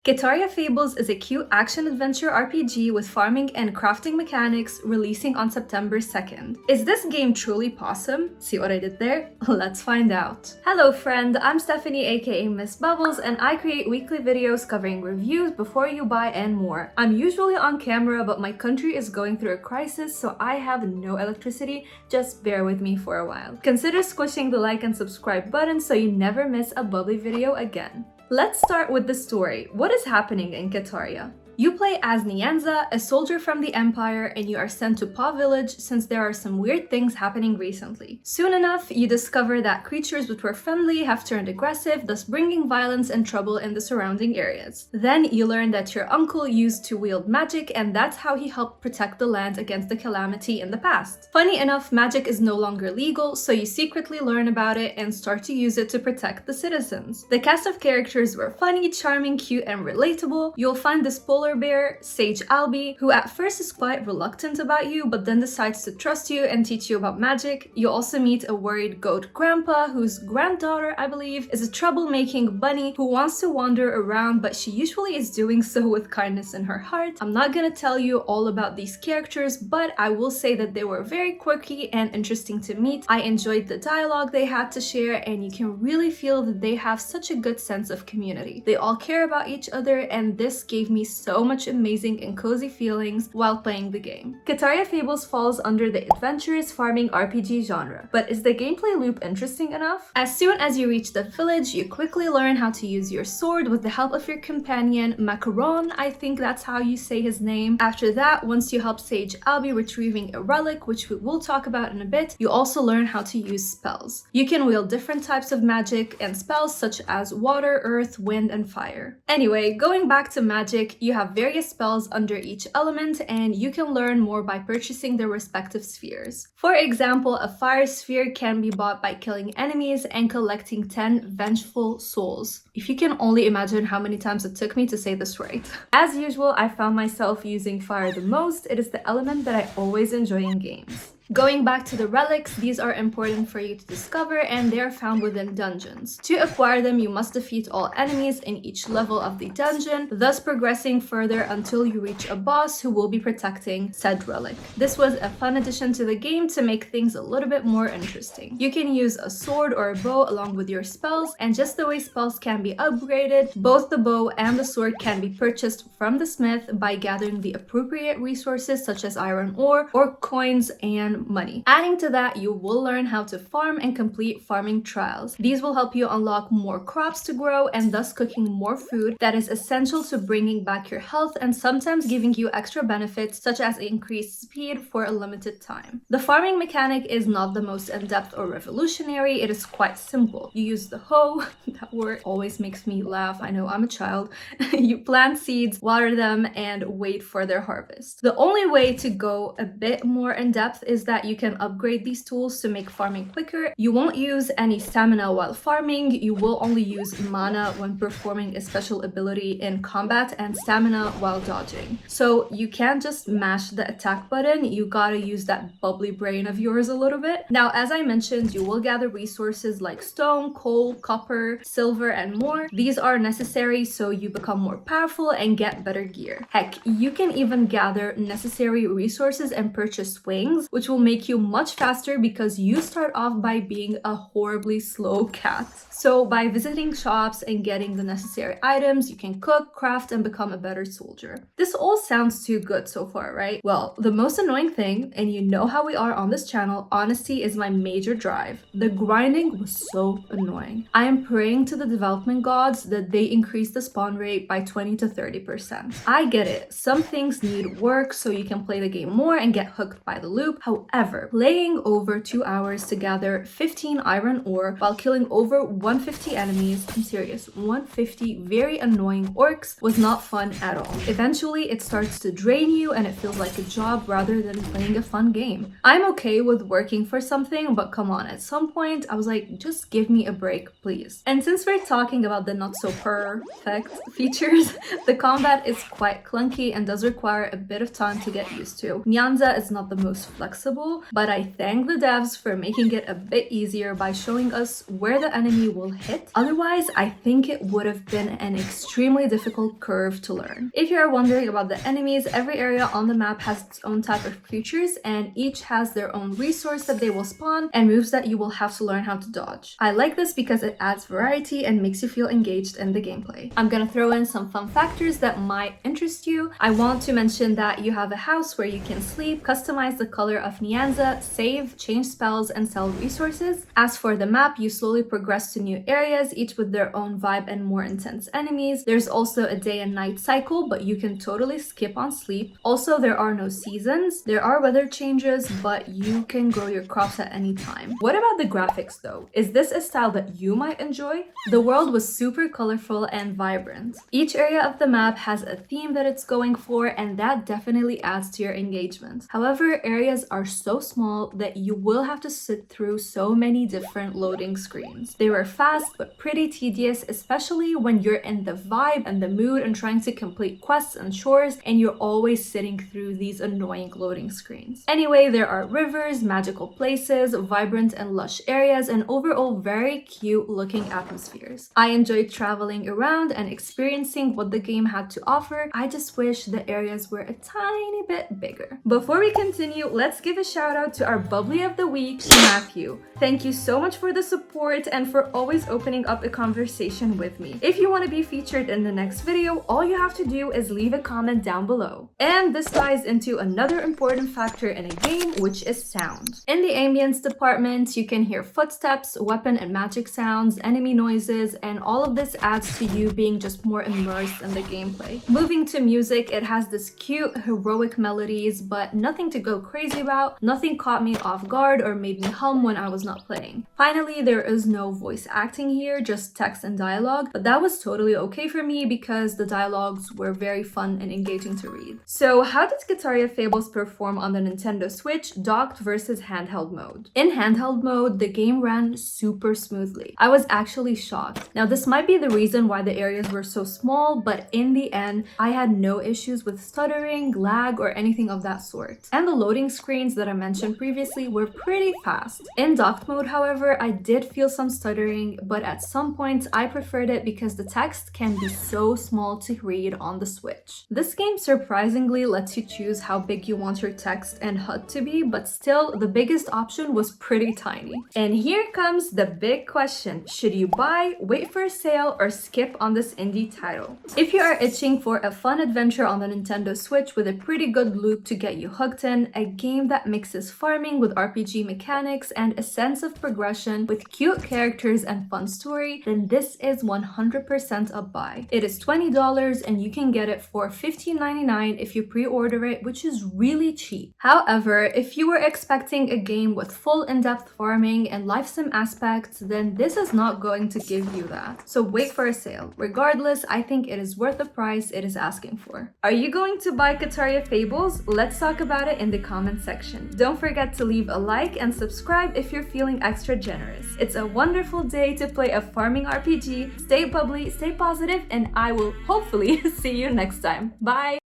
Kitaria Fables is a cute action-adventure RPG with farming and crafting mechanics releasing on September 2nd. Is this game truly Pawesome? See what I did there? Let's find out. Hello friend, I'm Stephanie aka Miss Bubbles and I create weekly videos covering reviews before you buy and more. I'm usually on camera but my country is going through a crisis so I have no electricity, just bear with me for a while. Consider squishing the like and subscribe button so you never miss a bubbly video again. Let's start with the story. What is happening in Kitaria? You play as Nyanza, a soldier from the Empire, and you are sent to Paw Village since there are some weird things happening recently. Soon enough, you discover that creatures which were friendly have turned aggressive, thus bringing violence and trouble in the surrounding areas. Then you learn that your uncle used to wield magic and that's how he helped protect the land against the calamity in the past. Funny enough, magic is no longer legal, so you secretly learn about it and start to use it to protect the citizens. The cast of characters were funny, charming, cute, and relatable. You'll find this polar bear, Sage Albie, who at first is quite reluctant about you but then decides to trust you and teach you about magic. You also meet a worried goat grandpa whose granddaughter, I believe, is a troublemaking bunny who wants to wander around but she usually is doing so with kindness in her heart. I'm not gonna tell you all about these characters but I will say that they were very quirky and interesting to meet. I enjoyed the dialogue they had to share and you can really feel that they have such a good sense of community. They all care about each other and this gave me so much amazing and cozy feelings while playing the game. Kitaria Fables falls under the adventurous farming RPG genre, but is the gameplay loop interesting enough? As soon as you reach the village, you quickly learn how to use your sword with the help of your companion, Macaron, I think that's how you say his name. After that, once you help Sage Albie retrieving a relic, which we will talk about in a bit, you also learn how to use spells. You can wield different types of magic and spells such as water, earth, wind, and fire. Anyway, going back to magic, you have various spells under each element and you can learn more by purchasing their respective spheres. For example, a fire sphere can be bought by killing enemies and collecting 10 vengeful souls. If you can only imagine how many times it took me to say this right. As usual, I found myself using fire the most. It is the element that I always enjoy in games. Going back to the relics, these are important for you to discover and they are found within dungeons. To acquire them, you must defeat all enemies in each level of the dungeon, thus progressing further until you reach a boss who will be protecting said relic. This was a fun addition to the game to make things a little bit more interesting. You can use a sword or a bow along with your spells, and just the way spells can be upgraded, both the bow and the sword can be purchased from the smith by gathering the appropriate resources such as iron ore or coins and money. Adding to that, you will learn how to farm and complete farming trials. These will help you unlock more crops to grow and thus cooking more food that is essential to bringing back your health and sometimes giving you extra benefits such as increased speed for a limited time. The farming mechanic is not the most in-depth or revolutionary, it is quite simple. You use the hoe, that word always makes me laugh, I know I'm a child. You plant seeds, water them, and wait for their harvest. The only way to go a bit more in-depth is that you can upgrade these tools to make farming quicker. You won't use any stamina while farming, you will only use mana when performing a special ability in combat and stamina while dodging. So you can't just mash the attack button, you gotta use that bubbly brain of yours a little bit. Now, as I mentioned, you will gather resources like stone, coal, copper, silver, and more. These are necessary so you become more powerful and get better gear. Heck, you can even gather necessary resources and purchase wings, which will make you much faster because you start off by being a horribly slow cat. So by visiting shops and getting the necessary items, you can cook, craft, and become a better soldier. This all sounds too good so far, right? Well, the most annoying thing, and you know how we are on this channel, honesty is my major drive. The grinding was so annoying. I am praying to the development gods that they increase the spawn rate by 20 to 30%. I get it, some things need work so you can play the game more and get hooked by the loop. However, playing over 2 hours to gather 15 iron ore while killing over 150 enemies, I'm serious, 150 very annoying orcs was not fun at all. Eventually, it starts to drain you and it feels like a job rather than playing a fun game. I'm okay with working for something, but come on, at some point I was like, just give me a break, please. And since we're talking about the not so perfect features, the combat is quite clunky and does require a bit of time to get used to. Nyanza is not the most flexible possible, but I thank the devs for making it a bit easier by showing us where the enemy will hit. Otherwise, I think it would have been an extremely difficult curve to learn. If you are wondering about the enemies, every area on the map has its own type of creatures, and each has their own resource that they will spawn and moves that you will have to learn how to dodge. I like this because it adds variety and makes you feel engaged in the gameplay. I'm gonna throw in some fun factors that might interest you. I want to mention that you have a house where you can sleep, customize the color of Nyanza, save, change spells, and sell resources. As for the map, you slowly progress to new areas, each with their own vibe and more intense enemies. There's also a day and night cycle, but you can totally skip on sleep. Also, there are no seasons. There are weather changes, but you can grow your crops at any time. What about the graphics though? Is this a style that you might enjoy? The world was super colorful and vibrant. Each area of the map has a theme that it's going for, and that definitely adds to your engagement. However, areas are so small that you will have to sit through so many different loading screens. They were fast but pretty tedious, especially when you're in the vibe and the mood and trying to complete quests and chores, and you're always sitting through these annoying loading screens. Anyway, there are rivers, magical places, vibrant and lush areas, and overall very cute looking atmospheres. I enjoyed traveling around and experiencing what the game had to offer. I just wish the areas were a tiny bit bigger. Before we continue, let's give a shout out to our bubbly of the week, Matthew. Thank you so much for the support and for always opening up a conversation with me. If you want to be featured in the next video, all you have to do is leave a comment down below. And this ties into another important factor in a game, which is sound. In the ambience department, you can hear footsteps, weapon and magic sounds, enemy noises, and all of this adds to you being just more immersed in the gameplay. Moving to music, it has this cute, heroic melodies, but nothing to go crazy about. Nothing caught me off guard or made me hum when I was not playing. Finally, there is no voice acting here, just text and dialogue, but that was totally okay for me because the dialogues were very fun and engaging to read. So how did Kitaria Fables perform on the Nintendo Switch, docked versus handheld mode? In handheld mode, the game ran super smoothly. I was actually shocked. Now, this might be the reason why the areas were so small, but in the end, I had no issues with stuttering, lag, or anything of that sort. And the loading screens that I mentioned previously were pretty fast. In docked mode, however, I did feel some stuttering, but at some points I preferred it because the text can be so small to read on the Switch. This game surprisingly lets you choose how big you want your text and HUD to be, but still, the biggest option was pretty tiny. And here comes the big question. Should you buy, wait for a sale, or skip on this indie title? If you are itching for a fun adventure on the Nintendo Switch with a pretty good loop to get you hooked in, a game that mixes farming with RPG mechanics and a sense of progression with cute characters and fun story, then this is 100% a buy. It is $20 and you can get it for $15.99 if you pre-order it, which is really cheap. However, if you were expecting a game with full in-depth farming and life sim aspects, then this is not going to give you that. So wait for a sale. Regardless, I think it is worth the price it is asking for. Are you going to buy Kitaria Fables? Let's talk about it in the comment section. Don't forget to leave a like and subscribe if you're feeling extra generous. It's a wonderful day to play a farming RPG. Stay bubbly, stay positive, and I will hopefully see you next time. Bye!